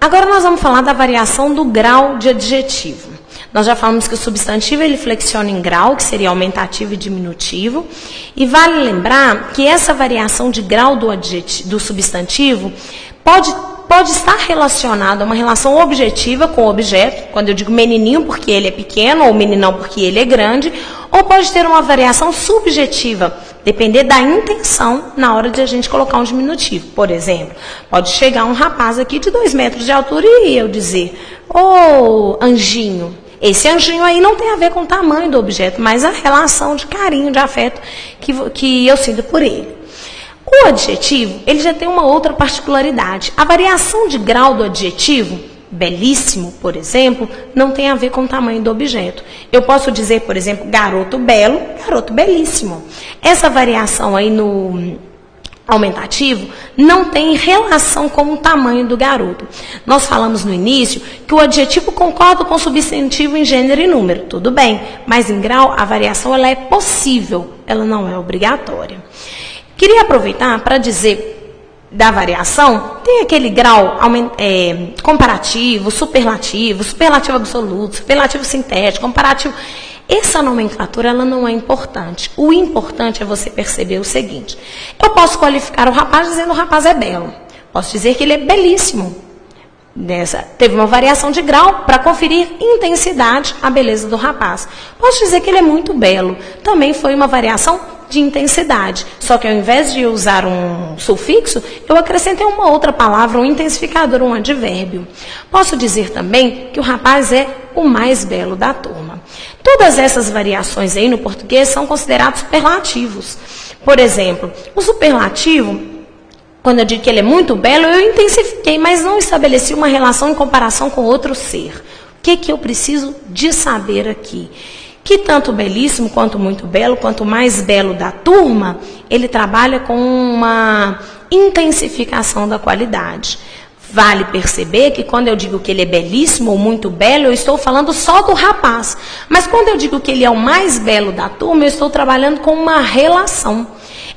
Agora nós vamos falar da variação do grau de adjetivo. Nós já falamos que o substantivo ele flexiona em grau, que seria aumentativo e diminutivo. E vale lembrar que essa variação de grau do substantivo pode estar relacionada a uma relação objetiva com o objeto, quando eu digo menininho porque ele é pequeno, ou meninão porque ele é grande, ou pode ter uma variação subjetiva, depender da intenção na hora de a gente colocar um diminutivo. Por exemplo, pode chegar um rapaz aqui de 2 metros de altura e eu dizer, ô anjinho. Esse anjinho aí não tem a ver com o tamanho do objeto, mas a relação de carinho, de afeto que eu sinto por ele. O adjetivo, ele já tem uma outra particularidade. A variação de grau do adjetivo, belíssimo, por exemplo, não tem a ver com o tamanho do objeto. Eu posso dizer, por exemplo, garoto belo, garoto belíssimo. Essa variação aí no aumentativo não tem relação com o tamanho do garoto. Nós falamos no início que o adjetivo concorda com o substantivo em gênero e número. Tudo bem, mas em grau a variação ela é possível, ela não é obrigatória. Queria aproveitar para dizer da variação, tem aquele grau comparativo, superlativo absoluto, superlativo sintético, comparativo. Essa nomenclatura ela não é importante. O importante é você perceber o seguinte. Eu posso qualificar o rapaz dizendo que o rapaz é belo. Posso dizer que ele é belíssimo. Teve uma variação de grau para conferir intensidade à beleza do rapaz. Posso dizer que ele é muito belo. Também foi uma variação de intensidade. Só que ao invés de usar um sufixo, eu acrescentei uma outra palavra, um intensificador, um advérbio. Posso dizer também que o rapaz é o mais belo da turma. Todas essas variações aí no português são considerados superlativos. Por exemplo, o superlativo, quando eu digo que ele é muito belo, eu intensifiquei, mas não estabeleci uma relação em comparação com outro ser. O que eu preciso de saber aqui? Que tanto belíssimo, quanto muito belo, quanto mais belo da turma, ele trabalha com uma intensificação da qualidade. Vale perceber que quando eu digo que ele é belíssimo ou muito belo, eu estou falando só do rapaz. Mas quando eu digo que ele é o mais belo da turma, eu estou trabalhando com uma relação.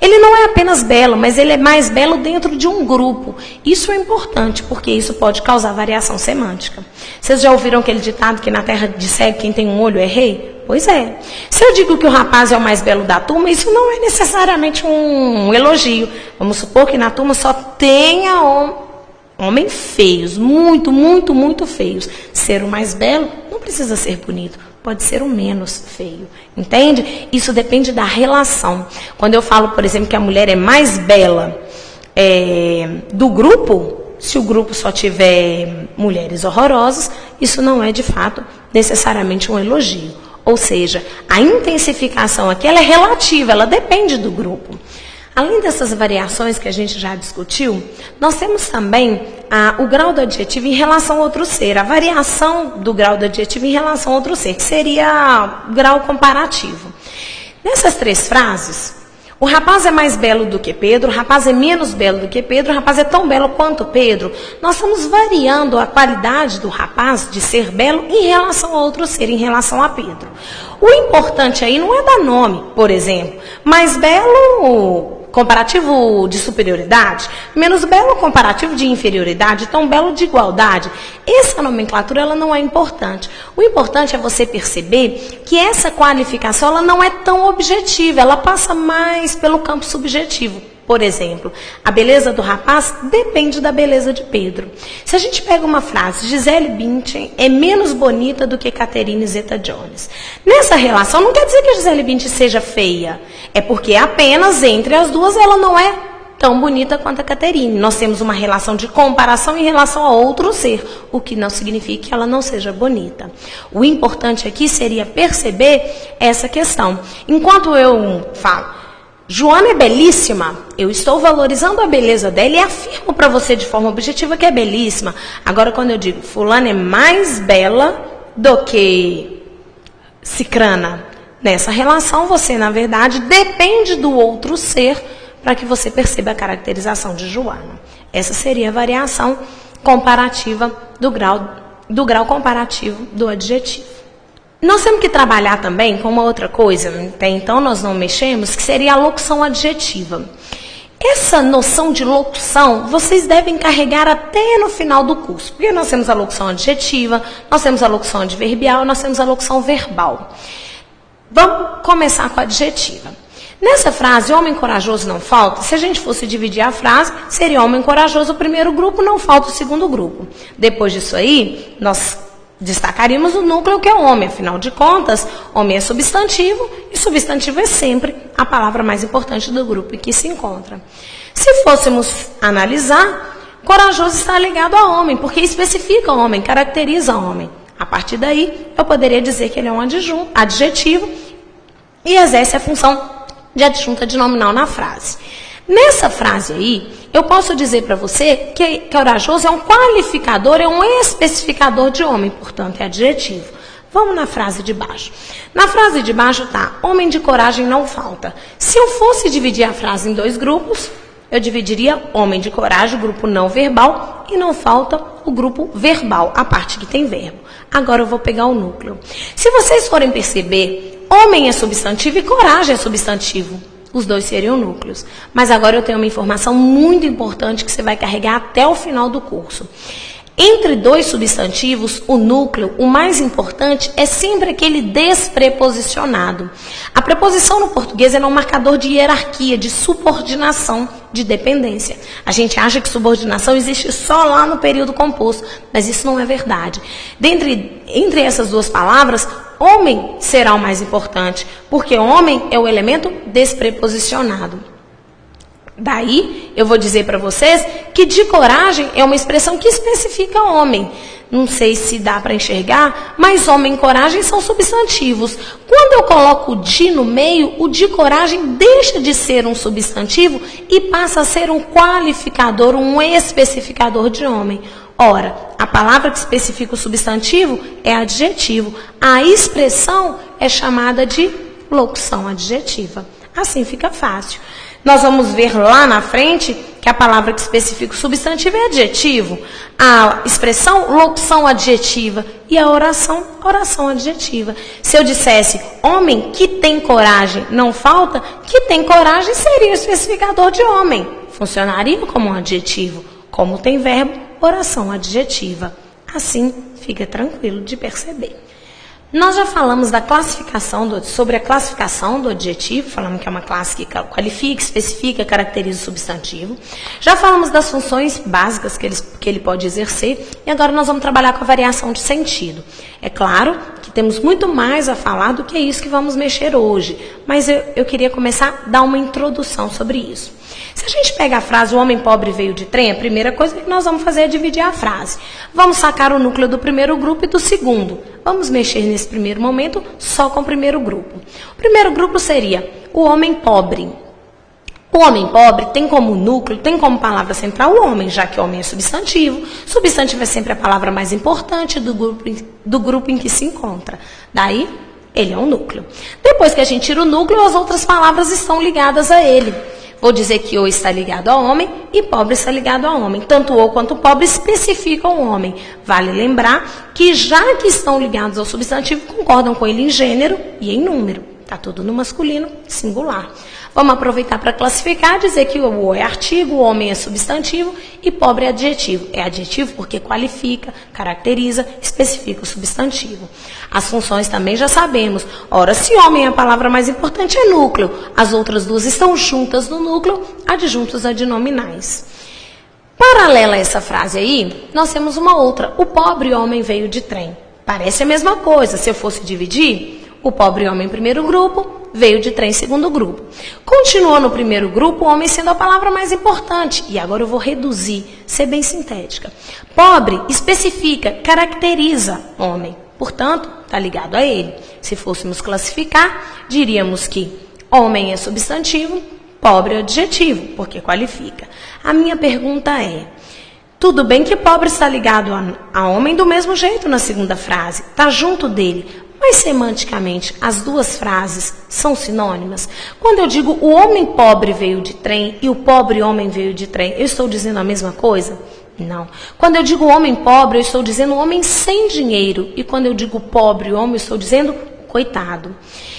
Ele não é apenas belo, mas ele é mais belo dentro de um grupo. Isso é importante, porque isso pode causar variação semântica. Vocês já ouviram aquele ditado que na terra de cego quem tem um olho é rei? Pois é. Se eu digo que o rapaz é o mais belo da turma, isso não é necessariamente um elogio. Vamos supor que na turma só tenha homens feios, muito, muito, muito feios. Ser o mais belo não precisa ser bonito, pode ser o menos feio. Entende? Isso depende da relação. Quando eu falo, por exemplo, que a mulher é mais bela do grupo, se o grupo só tiver mulheres horrorosas, isso não é, de fato, necessariamente um elogio. Ou seja, a intensificação aqui ela é relativa, ela depende do grupo. Além dessas variações que a gente já discutiu, nós temos também o grau do adjetivo em relação a outro ser. A variação do grau do adjetivo em relação a outro ser, que seria o grau comparativo. Nessas 3 frases, o rapaz é mais belo do que Pedro, o rapaz é menos belo do que Pedro, o rapaz é tão belo quanto Pedro. Nós estamos variando a qualidade do rapaz de ser belo em relação a outro ser, em relação a Pedro. O importante aí não é dar nome, por exemplo, mais belo comparativo de superioridade, menos belo comparativo de inferioridade, tão belo de igualdade. Essa nomenclatura ela não é importante. O importante é você perceber que essa qualificação ela não é tão objetiva, ela passa mais pelo campo subjetivo. Por exemplo, a beleza do rapaz depende da beleza de Pedro. Se a gente pega uma frase, Gisele Bündchen é menos bonita do que Catherine Zeta-Jones. Nessa relação, não quer dizer que a Gisele Bündchen seja feia. É porque apenas entre as duas ela não é tão bonita quanto a Catherine. Nós temos uma relação de comparação em relação a outro ser, o que não significa que ela não seja bonita. O importante aqui seria perceber essa questão. Enquanto eu falo, Joana é belíssima, eu estou valorizando a beleza dela e afirmo para você de forma objetiva que é belíssima. Agora, quando eu digo fulana é mais bela do que cicrana, nessa relação você, na verdade, depende do outro ser para que você perceba a caracterização de Joana. Essa seria a variação comparativa do grau comparativo do adjetivo. Nós temos que trabalhar também com uma outra coisa, até então nós não mexemos, que seria a locução adjetiva. Essa noção de locução, vocês devem carregar até no final do curso. Porque nós temos a locução adjetiva, nós temos a locução adverbial, nós temos a locução verbal. Vamos começar com a adjetiva. Nessa frase, homem corajoso não falta, se a gente fosse dividir a frase, seria homem corajoso o primeiro grupo, não falta o segundo grupo. Depois disso aí, nós destacaríamos o núcleo que é o homem. Afinal de contas, homem é substantivo e substantivo é sempre a palavra mais importante do grupo em que se encontra. Se fôssemos analisar, corajoso está ligado a homem, porque especifica o homem, caracteriza o homem. A partir daí, eu poderia dizer que ele é um adjetivo e exerce a função de adjunta de nominal na frase. Nessa frase aí, eu posso dizer para você que corajoso é um qualificador, é um especificador de homem, portanto é adjetivo. Vamos na frase de baixo. Na frase de baixo está, homem de coragem não falta. Se eu fosse dividir a frase em dois grupos, eu dividiria homem de coragem, o grupo não verbal, e não falta o grupo verbal, a parte que tem verbo. Agora eu vou pegar o núcleo. Se vocês forem perceber, homem é substantivo e coragem é substantivo. Os dois seriam núcleos. Mas agora eu tenho uma informação muito importante que você vai carregar até o final do curso. Entre dois substantivos, o núcleo, o mais importante, é sempre aquele despreposicionado. A preposição no português é um marcador de hierarquia, de subordinação, de dependência. A gente acha que subordinação existe só lá no período composto, mas isso não é verdade. Entre essas duas palavras, homem será o mais importante, porque homem é o elemento despreposicionado. Daí, eu vou dizer para vocês que de coragem é uma expressão que especifica homem. Não sei se dá para enxergar, mas homem e coragem são substantivos. Quando eu coloco o de no meio, o de coragem deixa de ser um substantivo e passa a ser um qualificador, um especificador de homem. Ora, a palavra que especifica o substantivo é adjetivo. A expressão é chamada de locução adjetiva. Assim fica fácil. Nós vamos ver lá na frente que a palavra que especifica o substantivo é adjetivo, a expressão, locução adjetiva, e a oração, oração adjetiva. Se eu dissesse, homem que tem coragem não falta, que tem coragem seria o especificador de homem. Funcionaria como um adjetivo. Como tem verbo, oração adjetiva. Assim, fica tranquilo de perceber. Nós já falamos da classificação sobre a classificação do adjetivo, falamos que é uma classe que qualifica, especifica, caracteriza o substantivo. Já falamos das funções básicas que ele pode exercer, e agora nós vamos trabalhar com a variação de sentido. É claro que temos muito mais a falar do que isso que vamos mexer hoje, mas eu queria começar a dar uma introdução sobre isso. Se a gente pega a frase, o homem pobre veio de trem, a primeira coisa que nós vamos fazer é dividir a frase. Vamos sacar o núcleo do primeiro grupo e do segundo. Vamos mexer nesse primeiro momento só com o primeiro grupo. O primeiro grupo seria o homem pobre. O homem pobre tem como núcleo, tem como palavra central o homem, já que homem é substantivo. Substantivo é sempre a palavra mais importante do grupo em que se encontra. Daí, ele é um núcleo. Depois que a gente tira o núcleo, as outras palavras estão ligadas a ele. Vou dizer que o está ligado ao homem e pobre está ligado ao homem. Tanto o quanto o pobre especificam o homem. Vale lembrar que já que estão ligados ao substantivo, concordam com ele em gênero e em número. Está tudo no masculino singular. Vamos aproveitar para classificar, dizer que o é artigo, o homem é substantivo e pobre é adjetivo. É adjetivo porque qualifica, caracteriza, especifica o substantivo. As funções também já sabemos. Ora, se homem é a palavra mais importante, é núcleo. As outras duas estão juntas no núcleo, adjuntos adnominais. Paralela a essa frase aí, nós temos uma outra. O pobre homem veio de trem. Parece a mesma coisa. Se eu fosse dividir, o pobre homem primeiro grupo, veio de trem segundo grupo. Continua no primeiro grupo, o homem sendo a palavra mais importante. E agora eu vou reduzir, ser bem sintética. Pobre especifica, caracteriza homem. Portanto, está ligado a ele. Se fôssemos classificar, diríamos que homem é substantivo, pobre é adjetivo, porque qualifica. A minha pergunta é, tudo bem que pobre está ligado a homem do mesmo jeito na segunda frase, está junto dele, mas semanticamente as duas frases são sinônimas? Quando eu digo o homem pobre veio de trem e o pobre homem veio de trem, eu estou dizendo a mesma coisa? Não. Quando eu digo homem pobre, eu estou dizendo homem sem dinheiro. E quando eu digo pobre homem, eu estou dizendo coitado.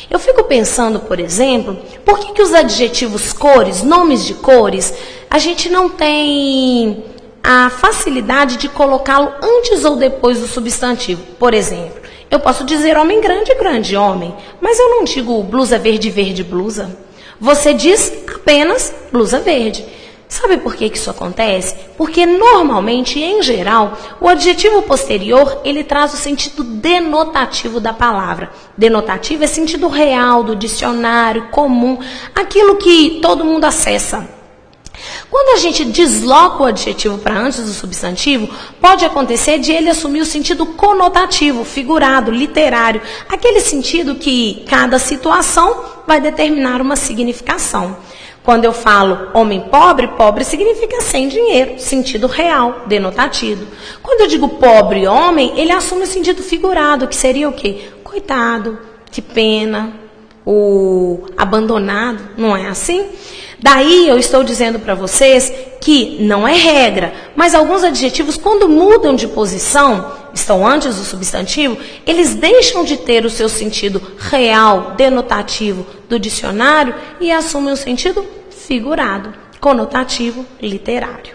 Eu fico pensando, por exemplo, por que os adjetivos cores, nomes de cores, a gente não tem a facilidade de colocá-lo antes ou depois do substantivo. Por exemplo, eu posso dizer homem grande, grande homem, mas eu não digo blusa verde, verde blusa. Você diz apenas blusa verde. Sabe por que isso acontece? Porque normalmente, em geral, o adjetivo posterior, ele traz o sentido denotativo da palavra. Denotativo é sentido real, do dicionário, comum, aquilo que todo mundo acessa. Quando a gente desloca o adjetivo para antes do substantivo, pode acontecer de ele assumir o sentido conotativo, figurado, literário, aquele sentido que cada situação vai determinar uma significação. Quando eu falo homem pobre, pobre significa sem dinheiro, sentido real, denotativo. Quando eu digo pobre homem, ele assume o sentido figurado, que seria o quê? Coitado, que pena, o abandonado, não é assim? Daí eu estou dizendo para vocês que não é regra, mas alguns adjetivos, quando mudam de posição, estão antes do substantivo, eles deixam de ter o seu sentido real, denotativo do dicionário e assumem o sentido figurado, conotativo, literário.